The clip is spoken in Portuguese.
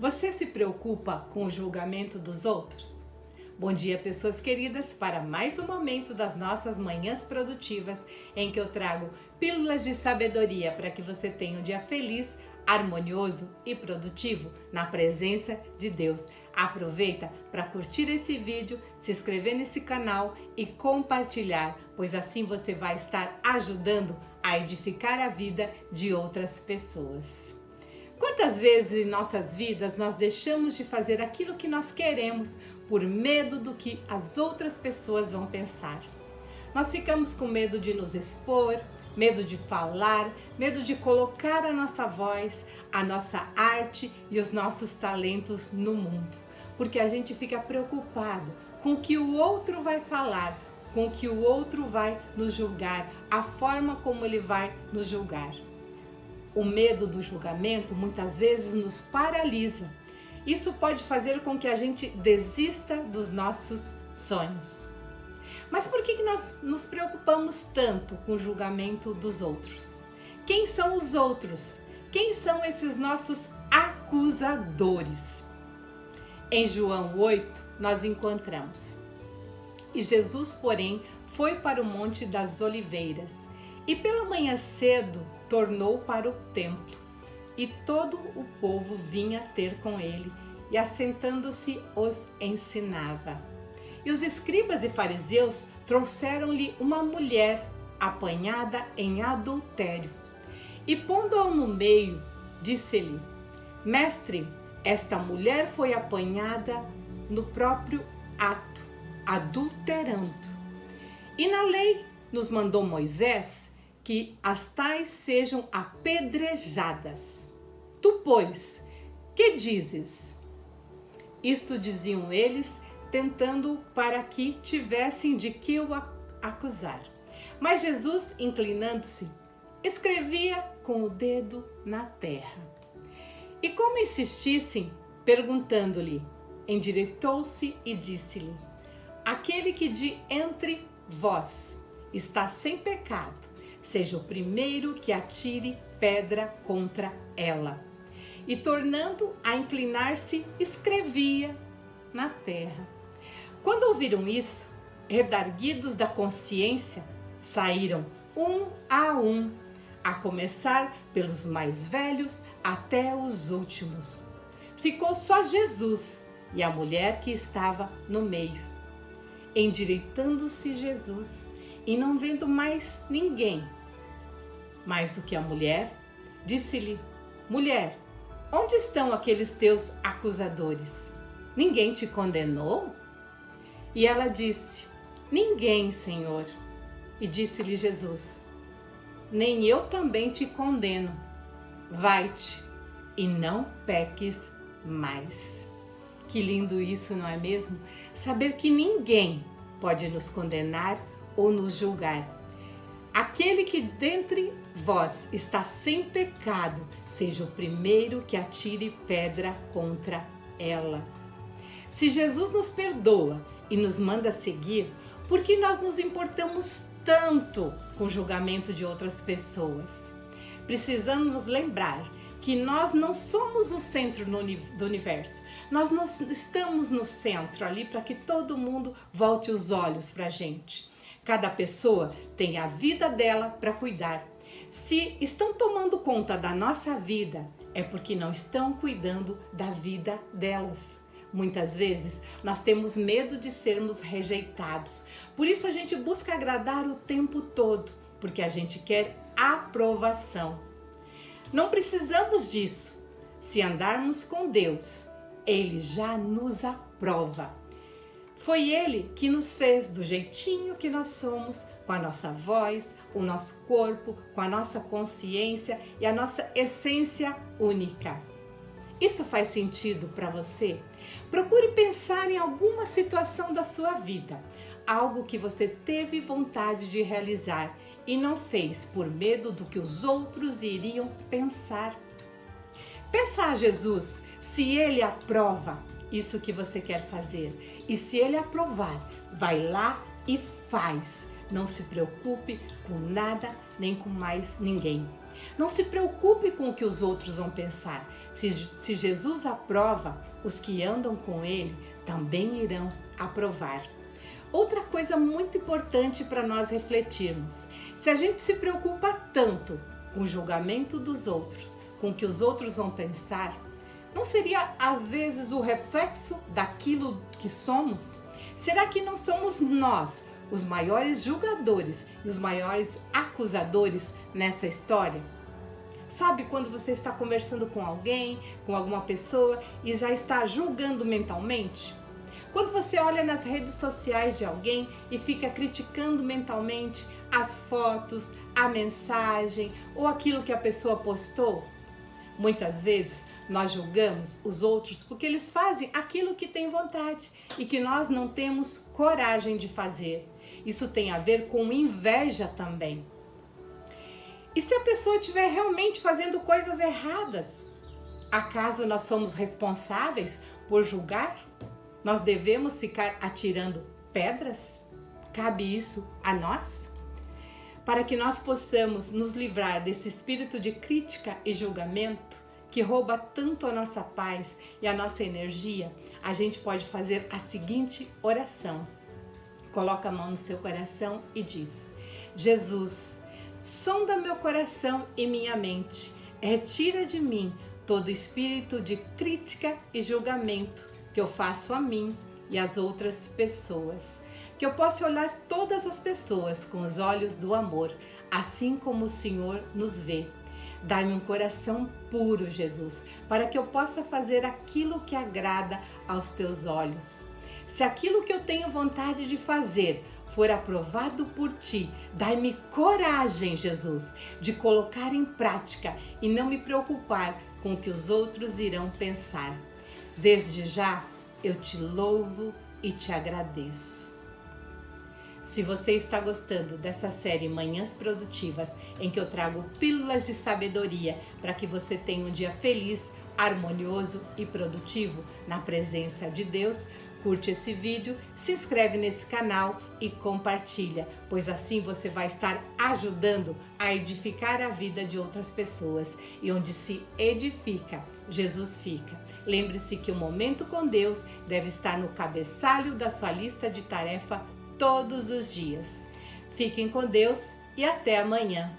Você se preocupa com o julgamento dos outros? Bom dia, pessoas queridas, para mais um momento das nossas manhãs produtivas em que eu trago pílulas de sabedoria para que você tenha um dia feliz, harmonioso e produtivo na presença de Deus. Aproveita para curtir esse vídeo, se inscrever nesse canal e compartilhar, pois assim você vai estar ajudando a edificar a vida de outras pessoas. Quantas vezes em nossas vidas nós deixamos de fazer aquilo que nós queremos por medo do que as outras pessoas vão pensar? Nós ficamos com medo de nos expor, medo de falar, medo de colocar a nossa voz, a nossa arte e os nossos talentos no mundo, porque a gente fica preocupado com o que o outro vai falar, com o que o outro vai nos julgar, a forma como ele vai nos julgar. O medo do julgamento muitas vezes nos paralisa. Isso pode fazer com que a gente desista dos nossos sonhos. Mas por que nós nos preocupamos tanto com o julgamento dos outros? Quem são os outros? Quem são esses nossos acusadores? Em João 8, nós encontramos: E Jesus, porém, foi para o Monte das Oliveiras, e pela manhã cedo tornou para o templo, e todo o povo vinha ter com ele, e assentando-se os ensinava. E os escribas e fariseus trouxeram-lhe uma mulher apanhada em adultério, e pondo-a no meio, disse-lhe: Mestre, esta mulher foi apanhada no próprio ato, adulterando. E na lei nos mandou Moisés que as tais sejam apedrejadas. Tu, pois, que dizes? Isto diziam eles, tentando para que tivessem de que o acusar. Mas Jesus, inclinando-se, escrevia com o dedo na terra. E como insistissem, perguntando-lhe, endireitou-se e disse-lhe: Aquele que de entre vós está sem pecado, seja o primeiro que atire pedra contra ela. E tornando a inclinar-se, escrevia na terra. Quando ouviram isso, redarguidos da consciência, saíram um, a começar pelos mais velhos até os últimos. Ficou só Jesus e a mulher que estava no meio. Endireitando-se Jesus, e não vendo mais ninguém, mais do que a mulher, disse-lhe: Mulher, onde estão aqueles teus acusadores? Ninguém te condenou? E ela disse: Ninguém, Senhor. E disse-lhe Jesus: Nem eu também te condeno. Vai-te e não peques mais. Que lindo isso, não é mesmo? Saber que ninguém pode nos condenar ou nos julgar. Aquele que dentre vós está sem pecado, seja o primeiro que atire pedra contra ela. Se Jesus nos perdoa e nos manda seguir, por que nós nos importamos tanto com o julgamento de outras pessoas? Precisamos nos lembrar que nós não somos o centro do universo. Nós não estamos no centro ali para que todo mundo volte os olhos para a gente. Cada pessoa tem a vida dela para cuidar. Se estão tomando conta da nossa vida, é porque não estão cuidando da vida delas. Muitas vezes nós temos medo de sermos rejeitados. Por isso a gente busca agradar o tempo todo, porque a gente quer aprovação. Não precisamos disso. Se andarmos com Deus, Ele já nos aprova. Foi Ele que nos fez do jeitinho que nós somos, com a nossa voz, o nosso corpo, com a nossa consciência e a nossa essência única. Isso faz sentido para você? Procure pensar em alguma situação da sua vida, algo que você teve vontade de realizar e não fez por medo do que os outros iriam pensar. Peça a Jesus se Ele aprova isso que você quer fazer. E se Ele aprovar, vai lá e faz. Não se preocupe com nada nem com mais ninguém. Não se preocupe com o que os outros vão pensar. Se Jesus aprova, os que andam com Ele também irão aprovar. Outra coisa muito importante para nós refletirmos: se a gente se preocupa tanto com o julgamento dos outros, com o que os outros vão pensar, não seria às vezes o reflexo daquilo que somos? Será que não somos nós os maiores julgadores e os maiores acusadores nessa história? Sabe quando você está conversando com alguém, com alguma pessoa e já está julgando mentalmente? Quando você olha nas redes sociais de alguém e fica criticando mentalmente as fotos, a mensagem ou aquilo que a pessoa postou? Muitas vezes nós julgamos os outros porque eles fazem aquilo que têm vontade e que nós não temos coragem de fazer. Isso tem a ver com inveja também. E se a pessoa estiver realmente fazendo coisas erradas? Acaso nós somos responsáveis por julgar? Nós devemos ficar atirando pedras? Cabe isso a nós? Para que nós possamos nos livrar desse espírito de crítica e julgamento que rouba tanto a nossa paz e a nossa energia, a gente pode fazer a seguinte oração. Coloca a mão no seu coração e diz: Jesus, sonda meu coração e minha mente, retira de mim todo espírito de crítica e julgamento que eu faço a mim e às outras pessoas. Que eu possa olhar todas as pessoas com os olhos do amor, assim como o Senhor nos vê. Dá-me um coração puro, Jesus, para que eu possa fazer aquilo que agrada aos teus olhos. Se aquilo que eu tenho vontade de fazer for aprovado por ti, dai-me coragem, Jesus, de colocar em prática e não me preocupar com o que os outros irão pensar. Desde já, eu te louvo e te agradeço. Se você está gostando dessa série Manhãs Produtivas, em que eu trago pílulas de sabedoria para que você tenha um dia feliz, harmonioso e produtivo na presença de Deus, curte esse vídeo, se inscreve nesse canal e compartilha, pois assim você vai estar ajudando a edificar a vida de outras pessoas. E onde se edifica, Jesus fica. Lembre-se que o momento com Deus deve estar no cabeçalho da sua lista de tarefa todos os dias. Fiquem com Deus e até amanhã.